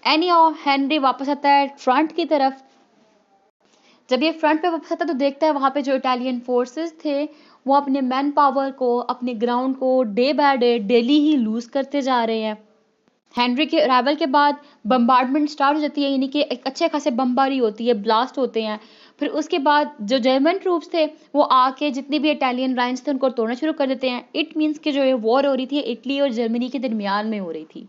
एनी हेनरी वापस आता है फ्रंट की तरफ। जब ये फ्रंट पे वापस आता है तो देखता है वहां पे जो इटालियन फोर्सेस थे वो अपने मैन पावर को, अपने ग्राउंड को डे बाय डे डेली ही लूज करते जा रहे हैं। हेनरी के अराइवल के बाद बम्बार्डमेंट स्टार्ट हो जाती है, यानी कि एक अच्छे खासे बमबारी होती है, ब्लास्ट होते हैं। फिर उसके बाद जो जर्मन ट्रूप्स थे वो आके जितनी भी इटालियन लाइन्स थे उनको तोड़ना शुरू कर देते हैं। इट मीन्स कि जो ये वॉर हो रही थी इटली और जर्मनी के दरमियान में हो रही थी।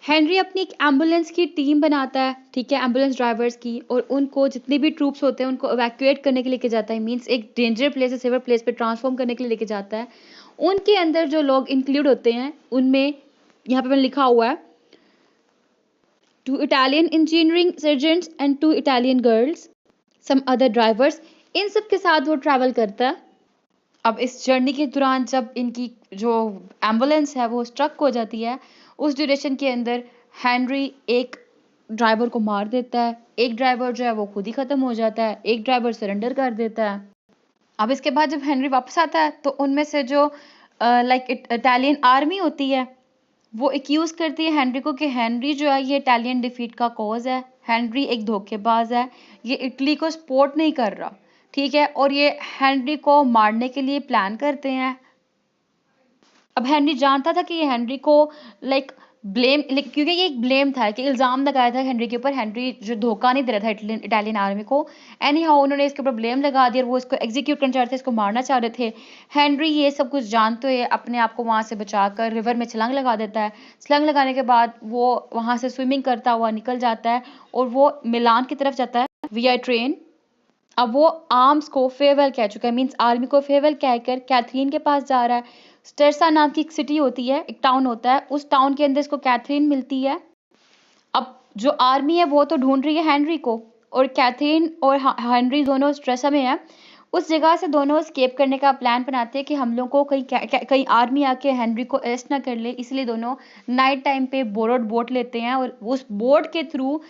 हेनरी अपनी एक एम्बुलेंस की टीम बनाता है, ठीक है, एम्बुलेंस ड्राइवर्स की, और उनको जितने भी ट्रूप्स होते हैं उनको इवैक्यूएट करने के लिए लेके जाता है। मीन्स एक डेंजर प्लेस से सेवर प्लेस पे ट्रांसफॉर्म करने के लिए लेके जाता है। उनके अंदर जो लोग इंक्लूड होते हैं उनमें यहाँ पे मैंने लिखा हुआ है 2 Italian engineering sergeants and 2 Italian girls, some other drivers। इन सब के साथ वो ट्रैवल करता है। अब इस जर्नी के दौरान जब इनकी जो एम्बुलेंस है वो स्ट्रक हो जाती है, उस ड्यूरेशन के अंदर हेनरी एक ड्राइवर को मार देता है, एक ड्राइवर जो है वो खुद ही ख़त्म हो जाता है, एक ड्राइवर सरेंडर कर देता है। अब इसके बाद जब हेनरी वापस आता है तो उनमें से जो लाइक इटालियन आर्मी होती है वो एक्यूज़ करती है हेनरी को कि हेनरी जो है ये इटालियन डिफीट का कॉज है, हेनरी एक धोखेबाज है, ये इटली को सपोर्ट नहीं कर रहा, ठीक है, और ये हेनरी को मारने के लिए प्लान करते हैं। अब हेनरी जानता था कि ये हेनरी को लाइक ब्लेम, क्योंकि ये एक ब्लेम था कि इल्ज़ाम लगाया था हेनरी के ऊपर, हेनरी जो धोखा नहीं दे रहा था इटालियन आर्मी को। एनी हाउ उन्होंने इसके ऊपर ब्लेम लगा दिया और वो इसको एग्जीक्यूट करना चाह रहे थे, इसको मारना चाह रहे थे। हेनरी ये सब कुछ जानते हुए अपने आप को वहाँ से बचाकर रिवर में छलांग लगा देता है। छलांग लगाने के बाद वो वहाँ से स्विमिंग करता हुआ निकल जाता है और वो मिलान की तरफ जाता है विया ट्रेन। अब वो आर्म्स को फेयरवेल कह चुका है, मीन्स आर्मी को फेयरवेल कहकर कैथरीन के पास जा रहा है। स्टेरसा नाम की एक सिटी होती है, एक टाउन होता है, उस टाउन के अंदर इसको कैथरीन मिलती है। अब जो आर्मी है वो तो ढूंढ रही है हेनरी को, और कैथरीन और हेनरी दोनों स्ट्रेसा में है। उस जगह से दोनों एस्केप करने का प्लान बनाते हैं कि हम लोग को कहीं आर्मी आके हेनरी को अरेस्ट ना कर ले, इसलिए दोनों नाइट टाइम पे बोरोड बोट लेते हैं और उस बोट के थ्रू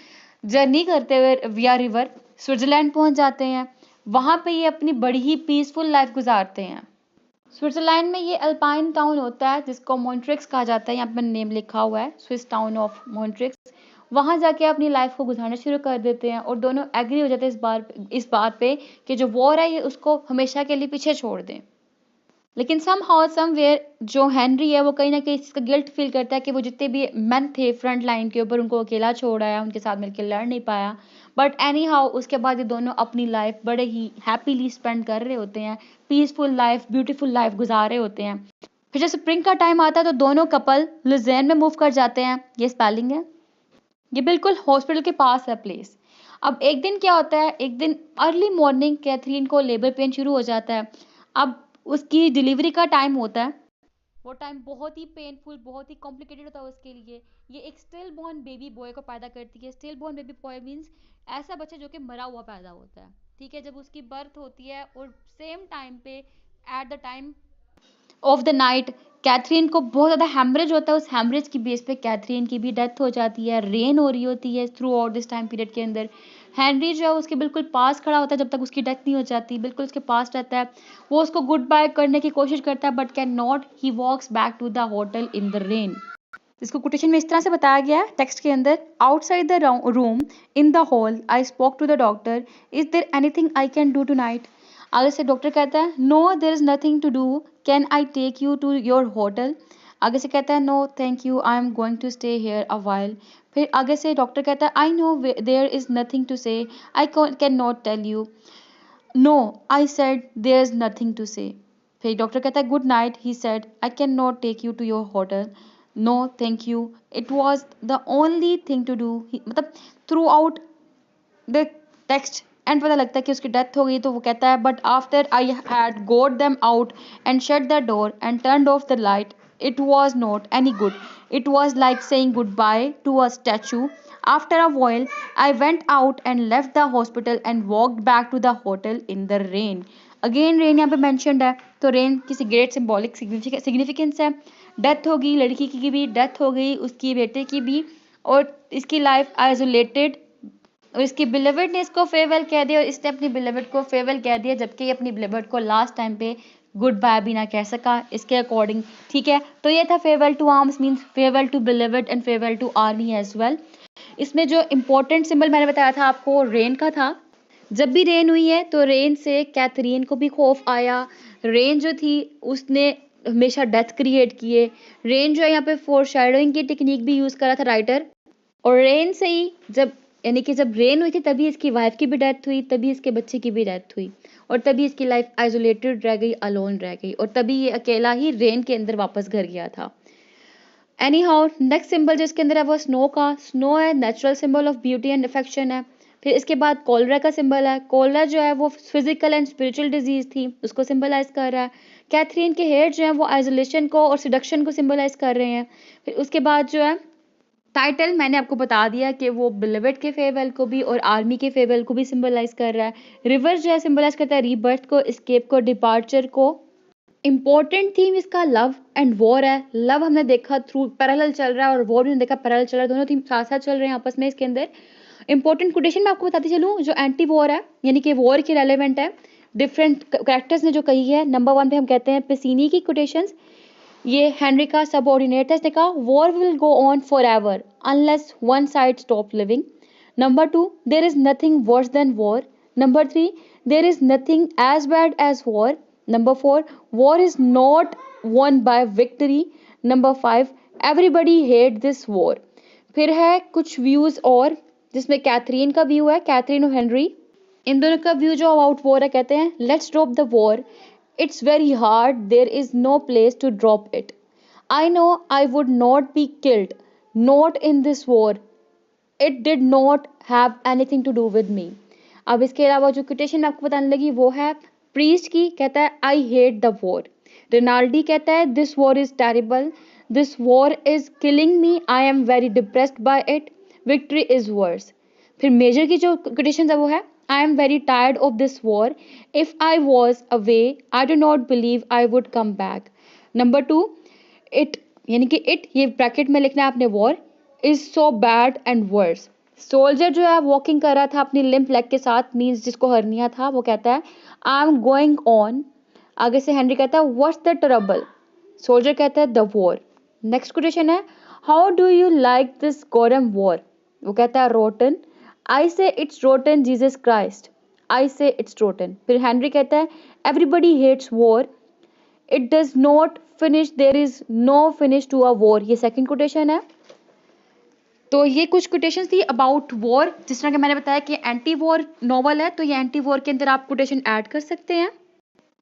जर्नी करते हुए विया रिवर स्विट्जरलैंड पहुंच जाते हैं। वहां पे ये अपनी बड़ी ही पीसफुल लाइफ गुजारते हैं। स्विट्जरलैंड में ये अल्पाइन टाउन होता है जिसको मॉन्ट्रिक्स कहा जाता है, यहाँ पर नेम लिखा हुआ है, स्विस टाउन ऑफ मॉन्ट्रिक्स। वहां जाके अपनी लाइफ को गुजारना शुरू कर देते हैं और दोनों एग्री हो जाते हैं इस बात पे कि जो वॉर है ये उसको हमेशा के लिए पीछे छोड़ दें। लेकिन सम हाउ समवेयर जो हेनरी है वो कहीं ना कहीं इसका गिल्ट फील करता है कि वो जितने भी मैन थे फ्रंट लाइन के ऊपर उनको अकेला छोड़ आया, उनके साथ मिलकर लड़ नहीं पाया। बट एनी हाउ उसके बाद ये दोनों अपनी लाइफ बड़े ही हैप्पीली स्पेंड कर रहे होते हैं, पीसफुल लाइफ, ब्यूटीफुल लाइफ गुजार रहे होते हैं। फिर जब स्प्रिंग का टाइम आता है तो दोनों कपल लुज़ेर्न में मूव कर जाते हैं। ये स्पेलिंग है, ये बिल्कुल हॉस्पिटल के पास है प्लेस। अब एक दिन क्या होता है, एक दिन अर्ली मॉर्निंग कैथरीन को लेबर पेन शुरू हो जाता है। अब उसकी डिलीवरी का टाइम होता है, वो टाइम बहुत ही पेनफुल, बहुत ही कॉम्प्लिकेटेड होता है उसके लिए। ये एक स्टिल बॉर्न बेबी बॉय को पैदा करती है। Still born baby boy means ऐसा बच्चा जो कि मरा हुआ पैदा होता है, ठीक है। जब उसकी बर्थ होती है और सेम टाइम पे at the time of the night Catherine को बहुत ज़्यादा हैमरेज होता है, उस हैमरेज की बेस पे कैथरीन की भी डेथ हो जाती है। रेन हो रही होती है through out this time period के अंदर। हेनरी जो है उसके बिल्कुल पास खड़ा होता है जब तक उसकी डेथ नहीं हो जाती, बिल्कुल उसके पास रहता है। वो उसको गुड बाय करने की कोशिश करता है but can not, he walks back to the hotel in the rain. इसको कोटेशन में इस तरह से बताया गया है टेक्स्ट के अंदर, outside the room in the hall I spoke to the doctor, is there anything I can do tonight. आगे से डॉक्टर कहता है no there is nothing to do, can I take you to your hotel. आगे से कहता है no thank you I am going to stay here a while. फिर आगे से डॉक्टर कहता है I know there is nothing to say, I can not tell you. No I said there is nothing to say. फिर doctor कहता है good night, he said I can not take you to your hotel, no thank you, it was the only thing to do. मतलब throughout the text and पता लगता है कि उसकी death हो गई, तो वो कहता है but after I had got them out and shut the door and turned off the light it was not any good, it was like saying goodbye to a statue. After a while I went out and left the hospital and walked back to the hotel in the rain. Again rain यहाँ पे mentioned है, तो rain किसी great symbolic significance है। Death हो गई लड़की की भी, डेथ हो गई उसकी बेटे की भी, और इसकी लाइफ आइसोलेटेड, और इसकी बिलीवर्ड ने इसको फेयरवेल कह दिया और इसने अपनी बिलीवर्ड को फेयरवेल कह दिया, जबकि ये अपनी बिलीवर्ड को लास्ट टाइम पे गुड बाय भी ना कह सका इसके अकॉर्डिंग, ठीक है। तो ये था farewell to arms means farewell to beloved and farewell to army as well. इसमें जो इम्पोर्टेंट सिंबल मैंने बताया था आपको रेन का था। जब भी रेन हुई है तो रेन से कैथरीन को भी खौफ आया। रेन जो थी उसने हमेशा डेथ क्रिएट किए। रेन जो है यहाँ पे फोरशैडोइंग की टेक्निक भी यूज़ करा था राइटर, और रेन से ही जब यानी कि जब रेन हुई थी तभी इसकी वाइफ की भी डेथ हुई, तभी इसके बच्चे की भी डेथ हुई, और तभी इसकी लाइफ आइसोलेटेड रह गई, अलोन रह गई, और तभी ये अकेला ही रेन के अंदर वापस घर गया था। एनी हाउ नेक्स्ट सिंबल जो इसके अंदर है वो स्नो का। स्नो है natural symbol of beauty and affection है। फिर इसके बाद कोलरा का सिंबल है। कोलरा जो है वो फिजिकल एंड स्पिरिचुअल डिजीज थी, उसको सिंबलाइज कर रहा है। कैथरीन के हेयर जो है वो आइसोलेशन को और सिडक्शन को सिंबलाइज कर रहे हैं। फिर उसके बाद जो है टाइटल मैंने आपको बता दिया कि वो बिलीवर्ड के फेयरवेल को भी और आर्मी के फेयरवेल को भी सिंबलाइज कर रहा है। रिवर जो है सिंबलाइज करता है रीबर्थ को, एस्केप को, डिपार्चर को, इंपॉर्टेंट थीम इसका लव एंड वॉर है। लव हमने देखा थ्रू पैरेलल चल रहा है और वॉर भी हमने देखा पैरेलल चल रहा है, दोनों थीम साथ साथ चल रहे हैं आपस में इसके अंदर। इंपॉर्टेंट कोटेशन मैं आपको बताती चलूँ जो एंटी वॉर है यानी कि वॉर के रेलेवेंट है, डिफरेंट कैरेक्टर्स ने जो कही है। नंबर 1 पे हम कहते हैं पिसिनी की कोटेशंस, ये हेनरी का सबऑर्डिनेट है, इसने कहा war will go on forever unless one side stop living. Number 2, there is nothing worse than war. Number 3, there is nothing as bad as war. Number 4, war is not won by victory। Number 5, everybody hate this war. फिर है कुछ views और जिसमें Catherine का view है, Catherine और Henry, इन दोनों का व्यू जो अबाउट वॉर है, कहते हैं let's drop the war, it's very hard, there is no place to drop it, I know I would not be killed, not in this war, it did not have anything to do with me. अब इसके अलावा जो quotation आपको बताने लगी वो है priest की, कहता है I hate the war. Rinaldi कहता है this war is terrible, this war is killing me, I am very depressed by it, victory is worse. फिर मेजर की जो कोटेशन है वो है I am very tired of this war, if I was away I do not believe I would come back. Number 2, it यानी कि it ये bracket में लिखना है आपने, war is so bad and worse. Soldier जो है वॉकिंग कर रहा था अपनी लिम्प लेग के साथ, मीन्स जिसको हर्निया था, वो कहता है आई एम गोइंग ऑन। आगे से हेनरी कहता है व्हाट्स द ट्रबल, सोल्जर कहता है द वॉर। नेक्स्ट क्वेश्चन है how do you like this goddamn war, वो कहता है rotten, I say it's rotten Jesus Christ, I say it's rotten. फिर हेनरी कहता है everybody hates war, it does not finish, there is no finish to a war, ये second quotation है। तो ये कुछ कोटेशन थी अबाउट वॉर। जिस तरह के मैंने बताया कि एंटी वॉर नॉवल है तो ये एंटी वॉर के अंदर आप कोटेशन ऐड कर सकते हैं।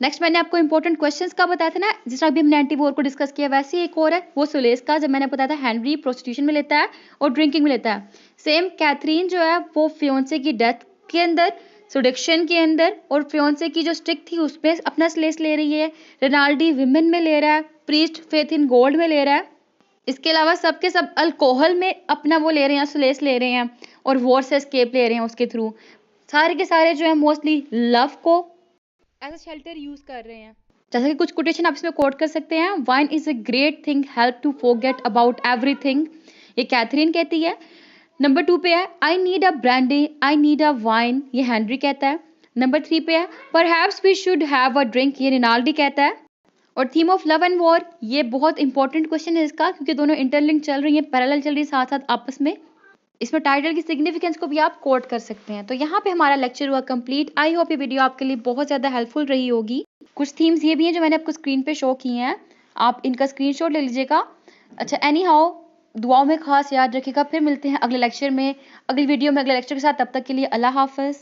नेक्स्ट मैंने आपको इंपॉर्टेंट क्वेश्चंस का बताया था ना, जिस तरह अभी हमने एंटी वॉर को डिस्कस किया, वैसे ही एक और है वो सुलेस का, जब मैंने बताया था हेनरी प्रोस्टिट्यूशन में लेता है और ड्रिंकिंग में लेता है। सेम कैथरीन जो है वो फियोंसे की डेथ के अंदर, सुडिक्शन के अंदर और फियोंसे की जो स्टिक थी उसमें अपना स्लेस ले रही है। रिनाल्डी विमेन में ले रहा है, प्रीस्ट फेथ इन गोल्ड में ले रहा है। इसके अलावा सबके सब अल्कोहल में अपना वो ले रहे हैं, सुलेस ले रहे हैं और वॉर से एस्केप ले रहे हैं उसके थ्रू। सारे के सारे जो है मोस्टली लव को एज अ शेल्टर यूज कर रहे हैं। जैसे कि कुछ कोटेशन आप इसमें कोट कर सकते हैं, wine is a great thing help to forget about everything, ये कैथरीन कहती है। नंबर 2 पे है I need a brandy, I need a wine, ये हेनरी कहता है। नंबर 3 पे है perhaps we should have a drink, ये रिनाल्डी कहता है। और theme of love and war, ये बहुत इंपॉर्टेंट क्वेश्चन है इसका, क्योंकि दोनों इंटरलिंक चल रही हैं, पैरेलल चल रही है साथ साथ आपस में। इसमें टाइटल की सिग्निफिकेंस को भी आप कोट कर सकते हैं। तो यहाँ पे हमारा लेक्चर हुआ कंप्लीट। आई होप ये वीडियो आपके लिए बहुत ज़्यादा हेल्पफुल रही होगी। कुछ थीम्स ये भी हैं जो मैंने आपको स्क्रीन पे शो की हैं, आप इनका स्क्रीनशॉट ले लीजिएगा। अच्छा, एनी हाउ दुआओं में खास याद रखिएगा। फिर मिलते हैं अगले लेक्चर में, अगली वीडियो में, अगले लेक्चर के साथ। तब तक के लिए अल्लाह हाफ़िज़।